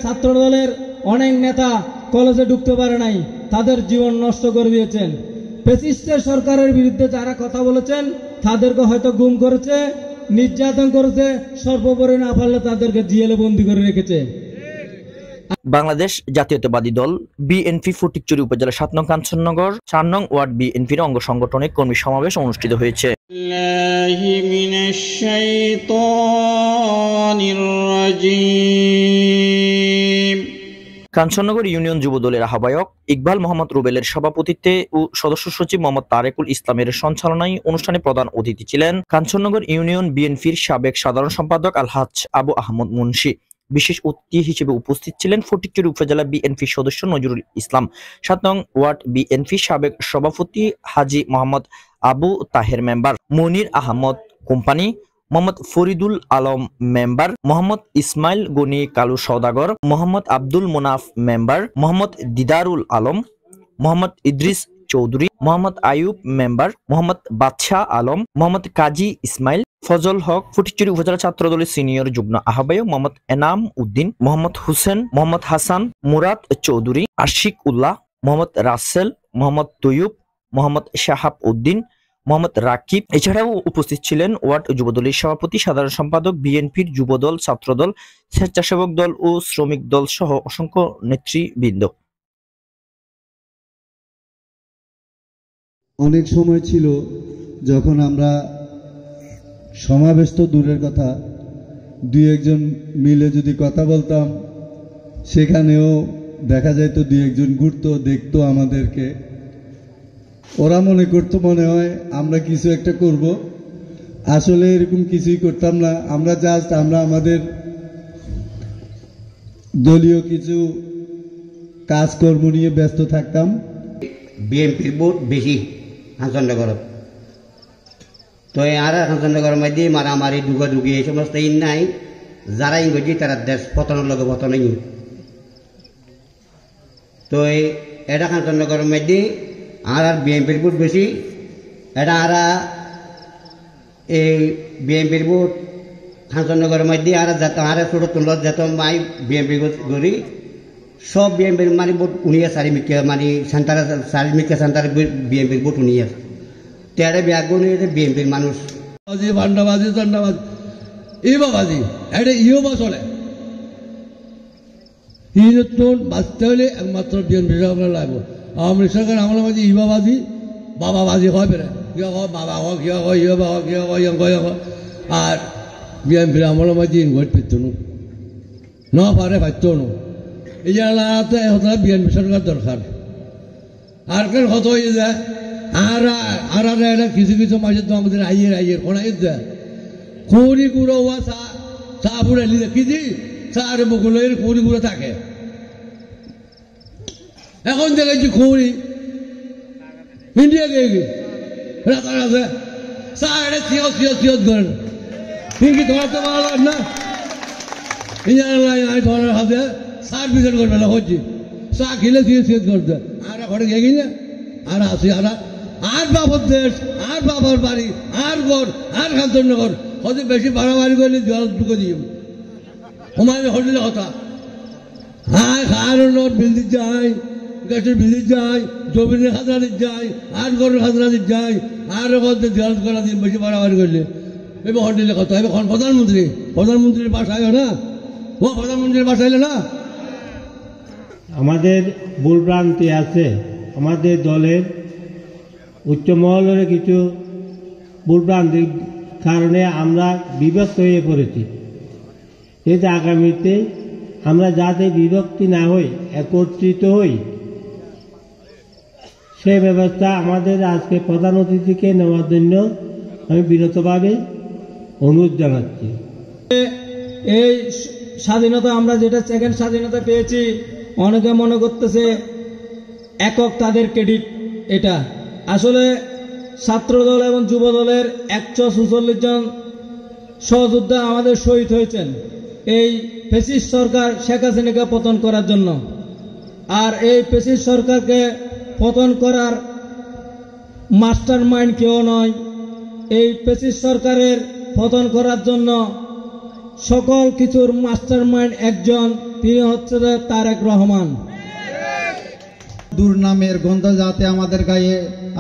ছাত্র দলের অনেক নেতা কলেজে ঢুকতে পারে নাই, তাদের জীবন নষ্ট করে দিয়েছেন। ফ্যাসিস্টের সরকারের বিরুদ্ধে যারা কথা বলেছেন তাদেরকে হয়তো গুম করেছে, নির্যাতন করেছে, সর্বোপরি না পারলে তাদেরকে জেলে বন্দী করে রেখেছে। বাংলাদেশ জাতীয়তাবাদী দল বিএনপি ফটিকছড়ি উপজেলা ৭ নং কাঞ্চননগর ৪ নং ওয়ার্ড বিএনপির অঙ্গ সংগঠনের কর্মী সমাবেশ অনুষ্ঠিত হয়েছে। কাঞ্চননগর ইউনিয়ন যুব দলের আহ্বায়ক ইকবাল মোহাম্মদ রুবেলের সভাপতিত্বে ও সদস্য সচিব মোহাম্মদ তারেকুল ইসলামের সঞ্চালনায় অনুষ্ঠানে প্রধান অতিথি ছিলেন কাঞ্চননগর ইউনিয়ন বিএনপির সাবেক সাধারণ সম্পাদক আলহাজ আবু আহমদ মুন্সি। বিশেষ অতিথি হিসেবে উপস্থিত ছিলেন ফটিকছড়ি উপজেলা বিএনপি সদস্য নজরুল ইসলাম, ৭ নং ওয়ার্ড বিএনপি সাবেক সভাপতি হাজী মোহাম্মদ আবু তাহের মেম্বার, মনির আহমদ কোম্পানি, মোহাম্মদ ফরিদুল আলম মেম্বার, মোহাম্মদ ইসমাইল গনি কালু সওদাগর, মোহাম্মদ আব্দুল মুনাফ মেম্বার, মোহাম্মদ দিদারুল আলম, মোহাম্মদ ইদ্রিস চৌধুরী, মোহাম্মদ আয়ুব মেম্বার, মোহাম্মদ বাদশাহ আলম, মোহাম্মদ কাজী ইসমাইল, ফজল হক, ফটিকছড়ি উপজেলা ছাত্র দলের সিনিয়র যুগ্ম আহ্বায়ক মোহাম্মদ এনাম উদ্দিন, মোহাম্মদ হুসেন, মোহাম্মদ হাসান, মুরাদ চৌধুরী, আশিক উল্লাহ, মোহাম্মদ রাসেল, মোহাম্মদ তৈয়ব, মোহাম্মদ শাহাব উদ্দিন, মোহাম্মদ রাকিব। এছাড়াও উপস্থিত ছিলেন ওয়ার্ড যুবদলের সভাপতি, সাধারণ সম্পাদক, বিএনপির যুবদল, ছাত্রদল, স্বেচ্ছাসেবক দল ও শ্রমিক দল সহ অসংখ্য নেতৃবৃন্দ। অনেক সময় ছিল যখন আমরা সমাবেশ তো দূরের কথা, দুই একজন মিলে যদি কথা বলতাম সেখানেও দেখা যাইতো দুই একজন ঘুরতো, দেখতো আমাদেরকে। ওরা মনে করতো মনে হয় আমরা কিছু একটা করব, আসলে এরকম কিছুই করতাম না। আমরা জাস্ট আমরা আমাদের দলীয় কিছু কাজকর্ম নিয়ে ব্যস্ত থাকতাম। বিএনপির ভোট বেশি কাঞ্চননগর, তো আর কাঞ্চননগরের মধ্যে মারামারি ডুগাডুগি এই সমস্ত নাই, যারা ইংরেজি তারা দেশ পতনের লগে পতনে। তো এটা কাঞ্চননগরের মধ্যে আর বিএনপির ভোট বেশি, এটা আর এই বিএনপির ভোট কাঞ্চননগরের মধ্যে আর যত আর ছোটো তুলত যত মাই বিএনপি করি সব বিএনপির মানে ভোট উনিয়ে চারিমিকা মানে সেন্টারে চারিমিকা সেন্টারে বিএনপির ভোট উনিয়ে তেরে ব্যাগ নিয়ে বিএনপির মানুষ ভান্ডাবাজি চান্ডাবাজি ইবাবাজি এটা ইও বা চলে। ইজন বাঁচতে হলে একমাত্র বিএনপি সরকার লাগবে। আওয়ামী সরকার আমার মাঝে ইবাবাজি বাবাবাজি হয় বেড়ে কিয় হয় বাবা হোক কিয় হয় ইয়ে বা হোক কিয় হয় আর বিএনপির আমার মাঝে ইনভাইট পেত ন পারে পাইত নো এই যে হতো বিএনপি সরকার দরকার। আর কেন হতো হয়ে যায় আর এটা কিছু কিছু মাঝে তো আমাদের আইয়ের কোনাই যায় খড়ি গুঁড়ো হওয়া চা পুড়ে নিলে কিজি চার মুগুলের খড়ি গুঁড়ো থাকে। এখন দেখেছি খড়ি ইন্ডিয়া গিয়ে রাতারাতে চা এটা সিয়ত করেন কি ধরাতে পারলাম না ইঞ্জিনিয়ার ধরার হাতে সার বিচার করবে না হচ্ছে চা খেলে সিয়ত করতে আর ঘরে গিয়ে গিয়ে আর আসি আর বাবার দেশ আর বাবার বাড়ি আর ঘর আর কাঞ্চননগর হয়তো বেশি বাড়াবাড়ি করলে জল ঢুকে দিয়ে হুমায়ুন হোটেলে হতা হ্যাঁ খাওয়ার নোট বিল যায়, গ্যাসের বিল যায়, জমিনের খাজনা দিতে যায়, আর ঘরের খাজনা দিতে যায়, আর জল করা দিন বেশি বাড়াবাড়ি করলে এবার হোটেলে কথা এবার প্রধানমন্ত্রীর বাসায় না ও প্রধানমন্ত্রীর বাসায় না। আমাদের ভুলভ্রান্তি আছে, আমাদের দলের উচ্চ মহলের কিছু ভুলভ্রান্তির কারণে আমরা বিভক্ত হয়ে পড়েছি। এতে আগামীতে আমরা যাতে বিভক্তি না হই একত্রিত হই সে ব্যবস্থা আমাদের আজকে প্রধান অতিথিকে নেওয়ার জন্য আমি বিরতভাবে অনুরোধ জানাচ্ছি। এই স্বাধীনতা আমরা যেটা সেকেন্ড স্বাধীনতা পেয়েছি অনেকে মনে করতেছে একক তাদের ক্রেডিট, এটা আসলে ছাত্রদল এবং যুবদলের 146 জন সহযোদ্ধা আমাদের শহীদ হয়েছেন এই ফ্যাসিস্ট সরকার শেখ হাসিনাকে পতন করার জন্য। আর এই ফ্যাসিস্ট সরকারকে পতন করার মাস্টার মাইন্ড কেউ নয়। এই ফ্যাসিস্ট সরকারের পতন করার জন্য সকল কিছুর মাস্টার মাইন্ড একজন, তিনি হচ্ছে যে তারেক রহমান। দুর্নামের গন্ধ যাতে আমাদের গায়ে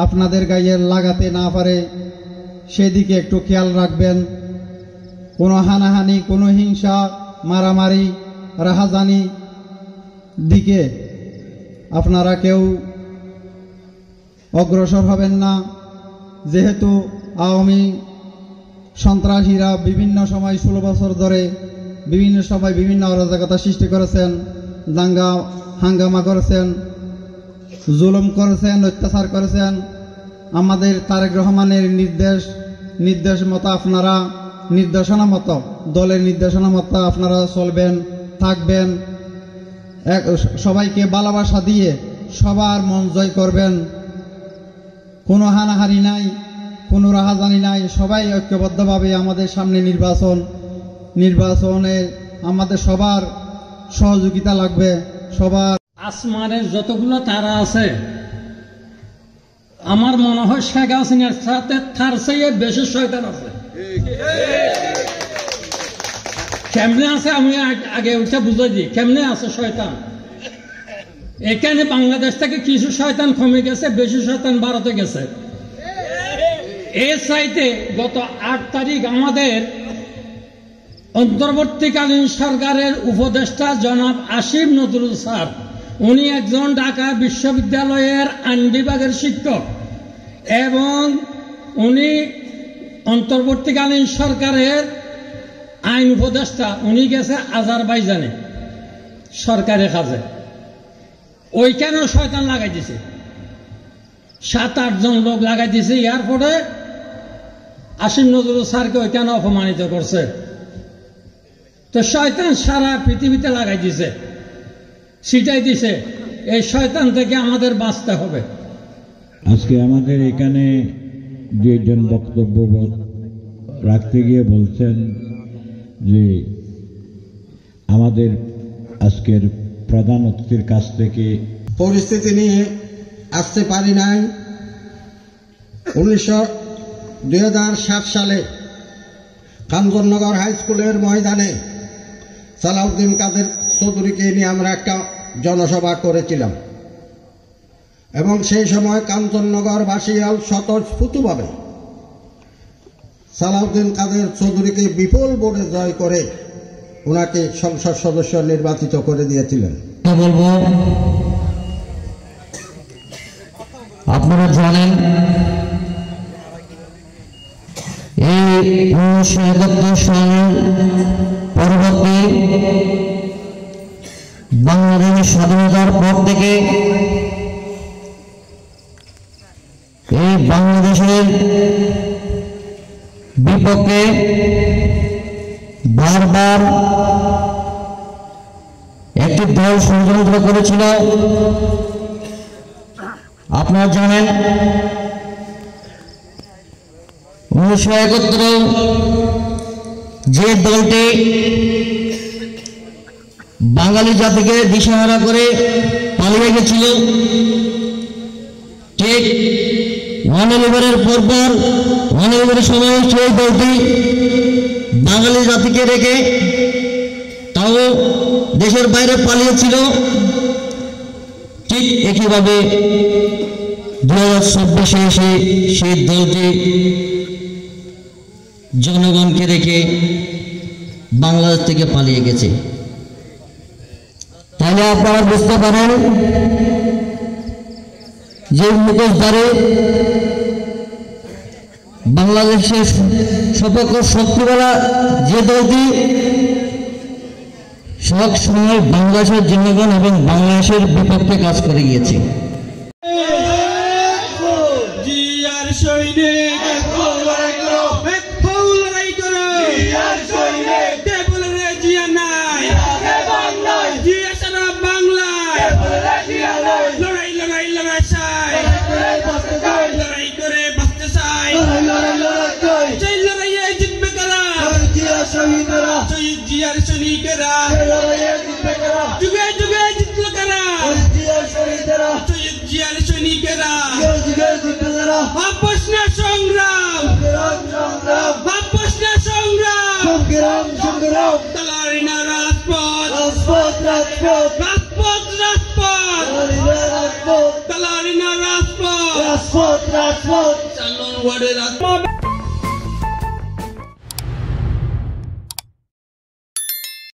আপনাদের গায়ে লাগাতে না পারে সেদিকে একটু খেয়াল রাখবেন। কোনো হানাহানি, কোনো হিংসা, মারামারি, রাহাজানি দিকে আপনারা কেউ অগ্রসর হবেন না। যেহেতু আওয়ামী সন্ত্রাসীরা বিভিন্ন সময় 16 বছর ধরে বিভিন্ন সময় বিভিন্ন অরাজকতা সৃষ্টি করেছেন, দাঙ্গা হাঙ্গামা করেছেন, জুলুম করেছেন, অত্যাচার করেছেন। আমাদের তারেক রহমানের নির্দেশ মতো আপনারা নির্দেশনা মতো, দলের নির্দেশনা মতো আপনারা চলবেন, থাকবেন। সবাইকে ভালোবাসা দিয়ে সবার মন জয় করবেন। কোনো হানাহানি নাই, কোনো রাহাজানি নাই। সবাই ঐক্যবদ্ধভাবে আমাদের সামনে নির্বাচনে আমাদের সবার সহযোগিতা লাগবে। সবার আসমানের যতগুলো তারা আছে আমার মনে হয় শেখ হাসিনার সাথে তার চেয়ে বেশি শয়তান আছে। কেমনে আছে আমি আগে ওইটা বুঝাই দিই, কেমনে আছে শয়তান। এখানে বাংলাদেশ থেকে কিছু শয়তান কমে গেছে, বেশি শয়তান ভারতে গেছে। এর চাইতে গত 8 তারিখ আমাদের অন্তর্বর্তীকালীন সরকারের উপদেষ্টা জনাব আসিফ নজরুল স্যার, উনি একজন ঢাকা বিশ্ববিদ্যালয়ের আইন বিভাগের শিক্ষক এবং উনি অন্তর্বর্তীকালীন সরকারের আইন উপদেষ্টা। উনি গেছে আজারবাইজানে সরকারের কাজে, ওইখানেও শয়তান লাগাই দিছে, 7-8 জন লোক লাগাই দিছে। এয়ারপোর্টে আসিফ নজরুল স্যারকে ওইখানে অপমানিত করছে। তো শয়তান সারা পৃথিবীতে লাগাই দিছে, ছিটাই দিছে। এই শয়তান থেকে আমাদের বাঁচতে হবে। আজকে আমাদের এখানে 2 জন বক্তব্য রাখতে গিয়ে বলছেন যে আমাদের আজকের প্রধান অতিথির কাছ থেকে পরিস্থিতি নিয়ে আসতে পারি নাই। 2007 সালে কাঞ্চননগর হাই স্কুলের ময়দানে সালাউদ্দিন কাদের চৌধুরীকে নিয়ে আমরা একটা জনসভা করেছিলাম এবং সেই সময় কাঞ্চননগরবাসী স্বতঃস্ফূর্তভাবে সালাউদ্দিন কাদের চৌধুরীকে বিপুল ভোটে জয় করে ওনাকে সংসদ সদস্য নির্বাচিত করে দিয়েছিলেন। বলবো, আপনারা জানেন এই 1971 সালের পরবর্তী বাংলাদেশের স্বাধীনতার পর থেকে এই বাংলাদেশের বিপক্ষে বারবার একটি দল ষড়যন্ত্র করেছিল। আপনারা জানেন 1971 যে দলটি বাঙালি জাতিকে দিশাহারা করে পালিয়ে গেছিল, ঠিক 1/11-এর পরপর 1/11-এর সময় সেই দলটি বাঙালি জাতিকে রেখে তাও দেশের বাইরে পালিয়েছিল। ঠিক একইভাবে 2024-এ এসে সেই দলটি জনগণকে রেখে বাংলাদেশ থেকে পালিয়ে গেছে। তাহলে আপনারা বুঝতে পারেন যে মুখোশধারী বাংলাদেশের সপক্ষ শক্তিওয়ালা যে দলটি সব সময় বাংলাদেশের জনগণ এবং বাংলাদেশের বিপক্ষে কাজ করে গিয়েছে। যুগে যুগে জিতল কারা, জিয়ার সৈনিকেরা। আপস না সংগ্রাম, আপস না সংগ্রাম, তলারি না রাজপথ। রাজপথ কালারিনা রাজপথ 4 নম্বরে রাজপথ